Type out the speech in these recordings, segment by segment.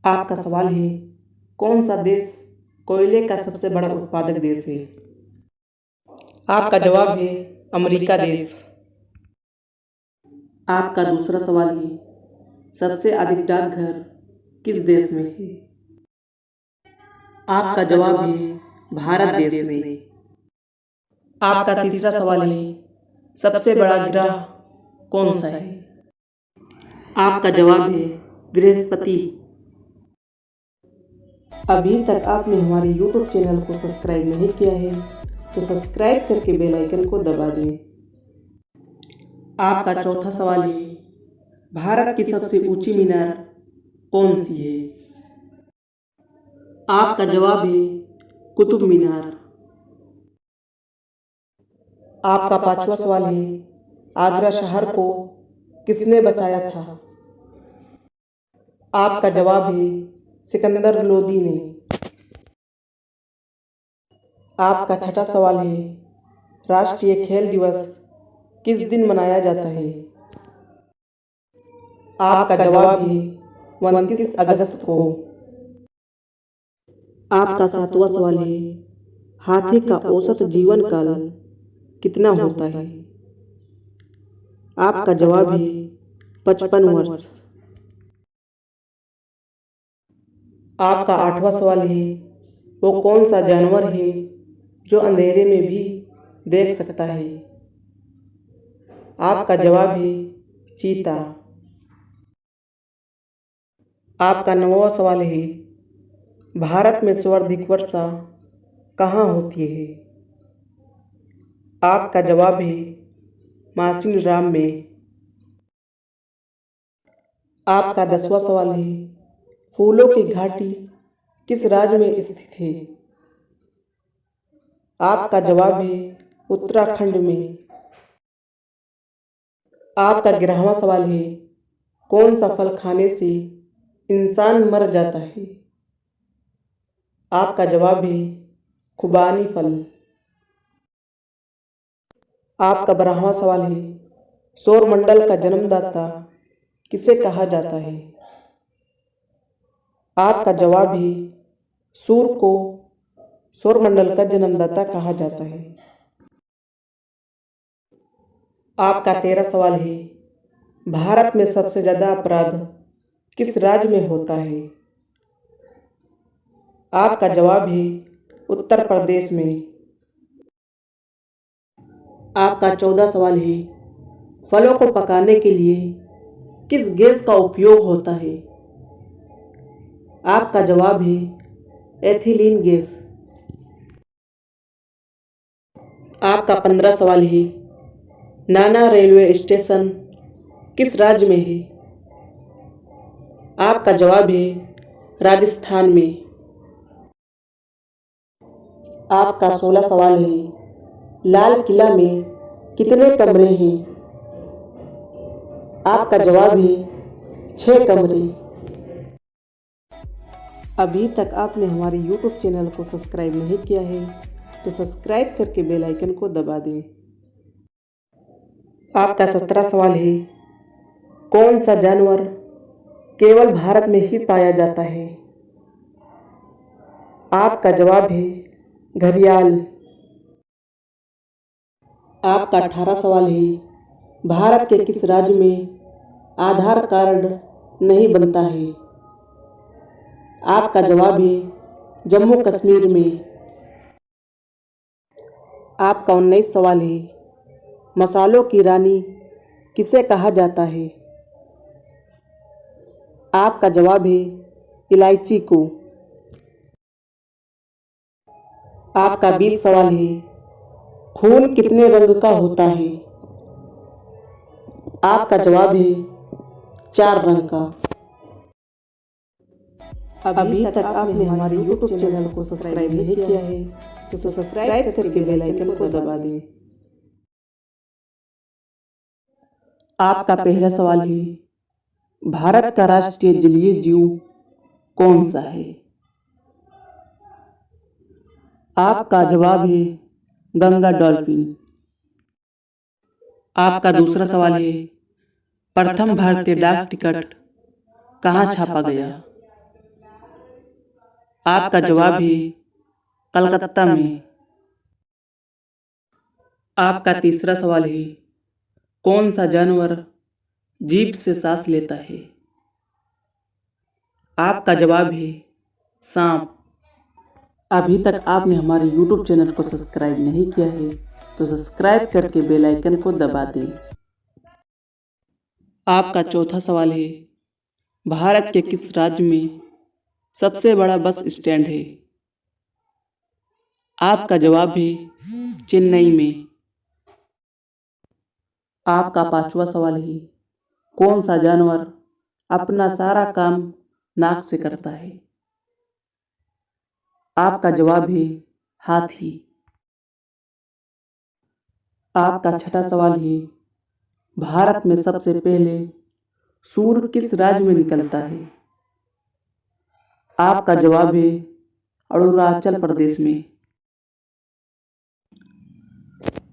आपका सवाल है, कौन सा देश कोयले का सबसे बड़ा उत्पादक देश है? आपका जवाब है अमेरिका देश। आपका दूसरा सवाल है, सबसे अधिक डाकघर किस देश में है? आपका जवाब है भारत देश में। आपका तीसरा सवाल है, सबसे बड़ा ग्रह कौन सा है? आपका जवाब है बृहस्पति। अभी तक आपने हमारे YouTube चैनल को सब्सक्राइब नहीं किया है तो सब्सक्राइब करके बेल आइकन को दबा दें। आपका चौथा सवाल है, भारत की सबसे ऊंची मीनार कौन सी है? आपका जवाब है कुतुब मीनार। आपका पांचवा सवाल है, आगरा शहर को किसने बसाया था? आपका जवाब है सिकंदर लोदी ने। आपका छठा सवाल है, राष्ट्रीय खेल दिवस किस दिन मनाया जाता है? आपका जवाब है 29 अगस्त को। आपका सातवां सवाल है, हाथी का औसत जीवन काल कितना होता है? आपका जवाब है 55 वर्ष। आपका आठवां सवाल है, वो कौन सा जानवर है जो अंधेरे में भी देख सकता है? आपका जवाब है चीता। आपका नौवां सवाल है, भारत में सर्वाधिक वर्षा कहाँ होती है? आपका जवाब है मासिनराम में। आपका 10वां सवाल है, फूलों की घाटी किस राज्य में स्थित है? आपका जवाब है उत्तराखंड में। आपका 11वां सवाल है, कौन सा फल खाने से इंसान मर जाता है? आपका जवाब है खुबानी फल। आपका 12वां सवाल है, सौरमंडल का जन्मदाता किसे कहा जाता है? आपका जवाब है सूर्य को सौरमंडल का जन्मदाता कहा जाता है। आपका 13वां सवाल है, भारत में सबसे ज्यादा अपराध किस राज्य में होता है? आपका जवाब है उत्तर प्रदेश में। आपका 14वां सवाल है, फलों को पकाने के लिए किस गैस का उपयोग होता है? आपका जवाब है एथिलीन गैस। आपका 15वां सवाल है, नाना रेलवे स्टेशन किस राज्य में है? आपका जवाब है राजस्थान में। आपका 16वां सवाल है, लाल किला में कितने कमरे हैं? आपका जवाब है 6 कमरे। अभी तक आपने हमारे YouTube चैनल को सब्सक्राइब नहीं किया है तो सब्सक्राइब करके बेल आइकन को दबा दें। आपका 17वां सवाल है, कौन सा जानवर केवल भारत में ही पाया जाता है? आपका जवाब है घड़ियाल। आपका 18वां सवाल है, भारत के किस राज्य में आधार कार्ड नहीं बनता है? आपका जवाब है जम्मू कश्मीर में। आपका 19वां सवाल है, मसालों की रानी किसे कहा जाता है? आपका जवाब है इलायची को। आपका 20वां सवाल है, खून कितने रंग का होता है? आपका जवाब है 4 रंग का। अभी तक आपने हमारे YouTube चैनल को सब्सक्राइब नहीं किया है तो सब्सक्राइब करके बेल आइकन को दबा दें। आपका पहला सवाल है, भारत का राष्ट्रीय जलीय जीव कौन सा है? आपका जवाब है गंगा डॉल्फिन। आपका दूसरा सवाल है, प्रथम भारतीय डाक टिकट कहाँ छापा गया? आपका जवाब है कलकत्ता में। आपका तीसरा सवाल है, कौन सा जानवर जीभ से सांस लेता है? आपका जवाब है सांप। अभी तक आपने हमारे YouTube चैनल को सब्सक्राइब नहीं किया है तो सब्सक्राइब करके बेल आइकन को दबा दें। आपका चौथा सवाल है, भारत के किस राज्य में सबसे बड़ा बस स्टैंड है? आपका जवाब है चेन्नई में। आपका पांचवा सवाल है, कौन सा जानवर अपना सारा काम नाक से करता है? आपका जवाब है हाथी। आपका छठा सवाल है, भारत में सबसे पहले सूर्य किस राज्य में निकलता है? आपका जवाब है अरुणाचल प्रदेश में।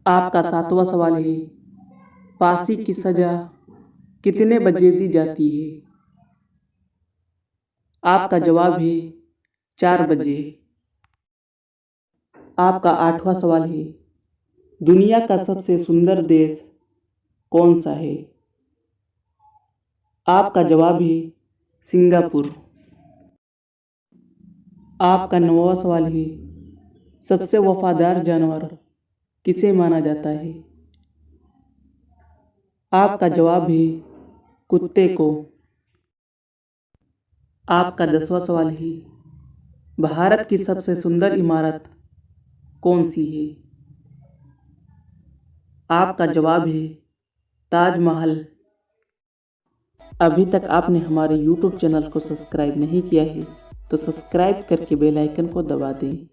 आपका सातवां सवाल है, फांसी की सजा कितने बजे दी जाती है? आपका जवाब है 4 बजे। आपका आठवां सवाल है, दुनिया का सबसे सुंदर देश कौन सा है? आपका जवाब है सिंगापुर। आपका नौवां सवाल है, सबसे वफादार जानवर किसे माना जाता है? आपका जवाब है कुत्ते को। आपका 10वां सवाल है, भारत की सबसे सुंदर इमारत कौन सी है? आपका जवाब है ताजमहल। अभी तक आपने हमारे YouTube चैनल को सब्सक्राइब नहीं किया है तो सब्सक्राइब करके बेल आइकन को दबा दें।